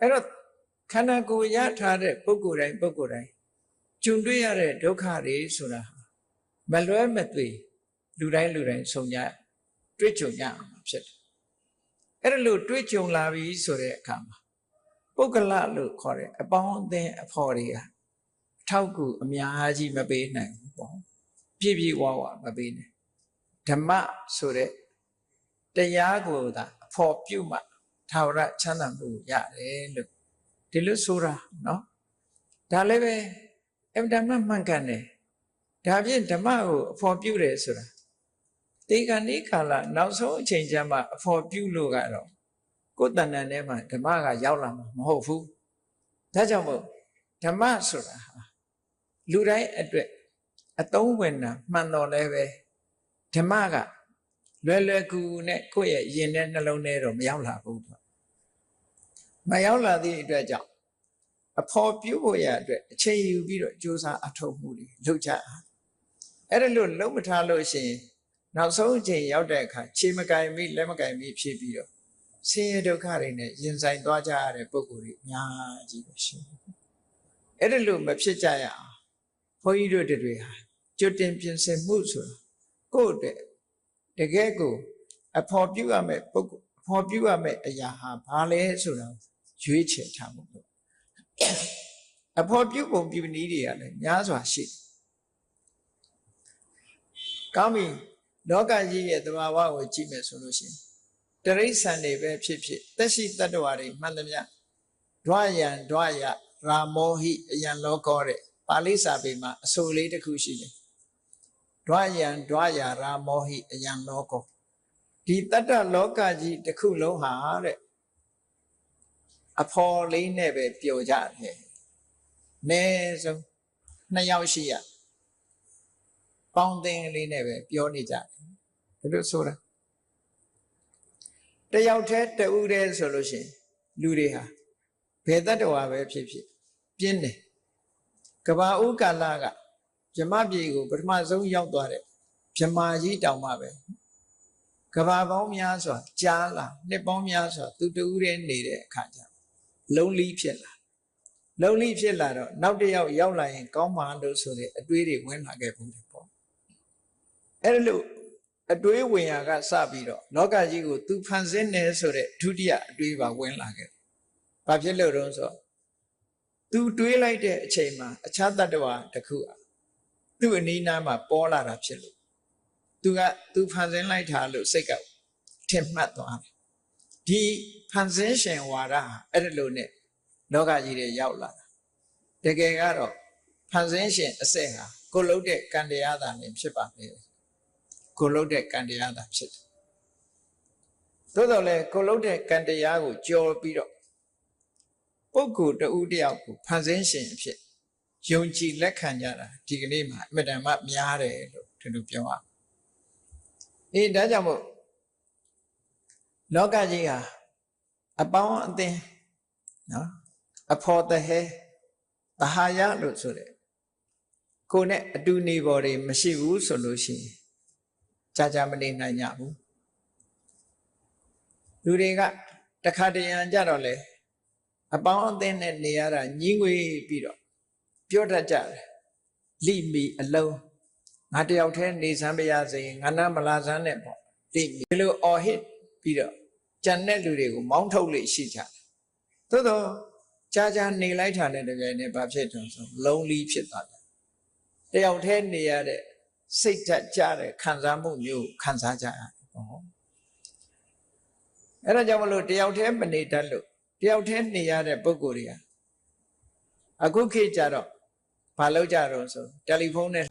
အဲ့တော့ခန္ဓာကိုယ်ရထားတဲ့ပုဂ္ဂိုလ်တိုင်းကျုံတွေ့ရတဲ့ဒုက္ခတွေဆိုတာမလွဲမသွေလူတိုင်းဆုံကြတွေ့ကြုံကြမှာဖြစ်တယ်အဲ့ဒါလို့တွေ့ကြုံလာပြီဆိုတဲ့အခါမှာပုဂ္ဂလလို့ခေါ်တဲ့အပေါင်းအသင်းအဖော်တွေဟာထောက်ကူအများကြီးမပေးနိုင်ဘူးပေါ့ပြည့်ဝမပေးနိုင်ဓမ္မဆိုတဲ့တရားကိုသာအဖော်ပြုမှထာဝရချမ်းသာမှုရတယ်လို့ဒီလိုဆိုတာနော်ဒါလည်းပဲအမှန်တမ်းမှန်ကန်တယ်ဒါဖြင့်ဓမ္မကိုအဖော်ပြုတယ်ဆိုတာတေခဏိကာလနောက်ဆုံးအချိန်ကျမှအဖော်ပြုလို့ကတော့ကိုယ်တဏ္ဍာထဲမှာဓမ္မကရောက်လာမှာမဟုတ်ဘူးဒါကြောင့်မို့ဓမ္မဆိုတာဟာလူတိုင်းအတွက်အသုံးဝင်တာမှန်တော်လည်းပဲဓမ္မကလွယ်ကူနဲ့ကိုယ့်ရဲ့ယင်တဲ့နှလုံးထဲတော့မရောက်လာဘူးမရောက်လာသည့်အတွက်ကြောင့်အဖော်ပြုဖို့ရအတွက်အချိန်ယူပြီးတော့ကြိုးစားအထောက်မှုတွေလုပ်ကြအဲ့ဒါလို့လုံးမထားလို့ရှိရင်နောက်ဆုံးအချိန်ရောက်တဲ့အခါခြေမကင်မိလက်မကင်မိဖြစ်ပြီးတော့ဆင်းရဲဒုက္ခတွေနဲ့ရင်ဆိုင်သွားကြရတဲ့ပုဂ္ဂိုလ်တွေအများကြီးပဲရှိတယ်အဲ့ဒါလို့မဖြစ်ကြရအောင်ဘုန်းကြီးတို့တွေဟာကြွတင်ပြင်ဆင်မှုဆိုတာကိုယ့်အတွက်တကယ်ကိုအဖော်ပြုရမယ့်ပုဂ္ဂိုလ်အဖော်ပြုရမယ့်အရာဟာဘာလဲဆိုတာရွေးချယ်ထားမှုလို့အဖော်ပြုပုံပြုနည်းတွေကလည်းများစွာရှိတယ်ကောင်းပြီလောကကြီးရဲ့သဘာဝကိုကြည့်မယ်ဆိုလို့ရှိရင်တရိစ္ဆာန်တွေပဲဖြစ်ဖြစ်သက်ရှိတတ္တဝါတွေမှန်သမျှဒွါယံဒွါယရာမောဟိအယံလောကောတဲ့ပါဠိစာပေမှာအဆိုလေးတစ်ခုရှိတယ်ဒွါယံဒွါယရာမောဟိအယံလောကောဒီတတ္တလောကကြီးတစ်ခုလုံးဟာတဲ့အဖော်လေးနဲ့ပဲပျော်ကြတယ်အနည်းဆုံး2ယောက်ရှိရပေါင်းသင်းလေးနဲ့ပဲပြောနေကြတယ်ဒါလို့ဆိုတာတယောက်တည်းတဦးတည်းဆိုလို့ရှိရင်လူတွေဟာဘယ်တတ္တဝါပဲဖြစ်ဖြစ်ပြင်းတယ်ကဘာဥကာလကဗြဟ္မပြည်ကိုပထမဆုံးရောက်သွားတဲ့ဗြဟ္မာကြီးတောင်မှပဲကဘာပေါင်းများစွာကြားလာနှစ်ပေါင်းများစွာသူတဦးတည်းနေတဲ့အခါကျလုံးလီဖြစ်လာတော့နောက်တစ်ယောက်ရောက်လာရင်ကောင်းမှလို့ဆိုတဲ့အတွေးတွေဝင်လာခဲ့ဘူးပေါ့အဲ့ဒါလို့အတွေးဝင်ရာကစပြီးတော့လောကကြီးကိုသူဖန်ဆင်းနေဆိုတဲ့ဒုတိယအတွေးပါဝင်လာခဲ့ဘာဖြစ်လို့တော့ဆိုသူတွေးလိုက်တဲ့အချိန်မှာအခြားတ attva တစ်ခုသူ့အနီးနားမှာပေါ်လာတာဖြစ်လို့သူဖန်ဆင်းလိုက်တာလို့စိတ်ကထင်မှတ်သွားတယ်ဒီဖန်ဆင်းရှင်ဝါဒအဲ့ဒါလို့ ਨੇ လောကကြီးတွေရောက်လာတာတကယ်ကတော့ဖန်ဆင်းရှင်အစစ်ဟာကိုလှုပ်တဲ့ကံတရားသာနေဖြစ်ပါလေကိုလှုပ်တဲ့ကံတရားသာဖြစ်တယ်သို့တော်လည်းကိုလှုပ်တဲ့ကံတရားကိုကြော်ပြီးတော့ပုဂ္ဂိုလ်တဦးတယောက်ကိုဖန်ဆင်းရှင်အဖြစ်ယုံကြည်လက်ခံကြတာဒီကနေ့မှာအမြဲတမ်းများတယ်လို့သူပြောရဒါကြောင့်မို့လောကကြီးဟာအပေါင်းအသင်းနော်အဖော်တဟဲသဟာယလို့ဆိုတဲ့ကိုယ်နဲ့အတူနေပေါ်တွေမရှိဘူးဆိုလို့ရှိရင်ကြာမနေနိုင်ကြဘူးလူတွေကတခါတရံကြတော့လေအပေါင်းအသင်းနဲ့နေရတာညင်းငွေပြီးတော့ပြောတတ်ကြတယ်လိမီအလုံးငါတယောက်တည်းနေစမ်းပါရစေငါနာမလာစမ်းနဲ့ပေါ့လိမီဒီလိုအော်ဟစ်ပြီးတော့ကြံတဲ့လူတွေကိုမောင်းထုတ်လို့ရှိကြတယ်သို့တော့ကြာနေလိုက်တာနဲ့တကယ်နဲ့ဘာဖြစ်တုံးဆိုလုံးလီဖြစ်သွားတယ်တယောက်တည်းနေရတဲ့စိတ်ဓာတ်ကြတဲ့ခံစားမှုမျိုးခံစားကြရတယ်ပေါ့အဲ့ဒါကြောင့်မလို့တယောက်တည်းမနေတတ်လို့တယောက်တည်းနေရတဲ့ပုဂ္ဂိုလ်တွေကအခုခေတ်ကြတော့ဘာလုပ်ကြတော့ဆိုတယ်လီဖုန်းနဲ့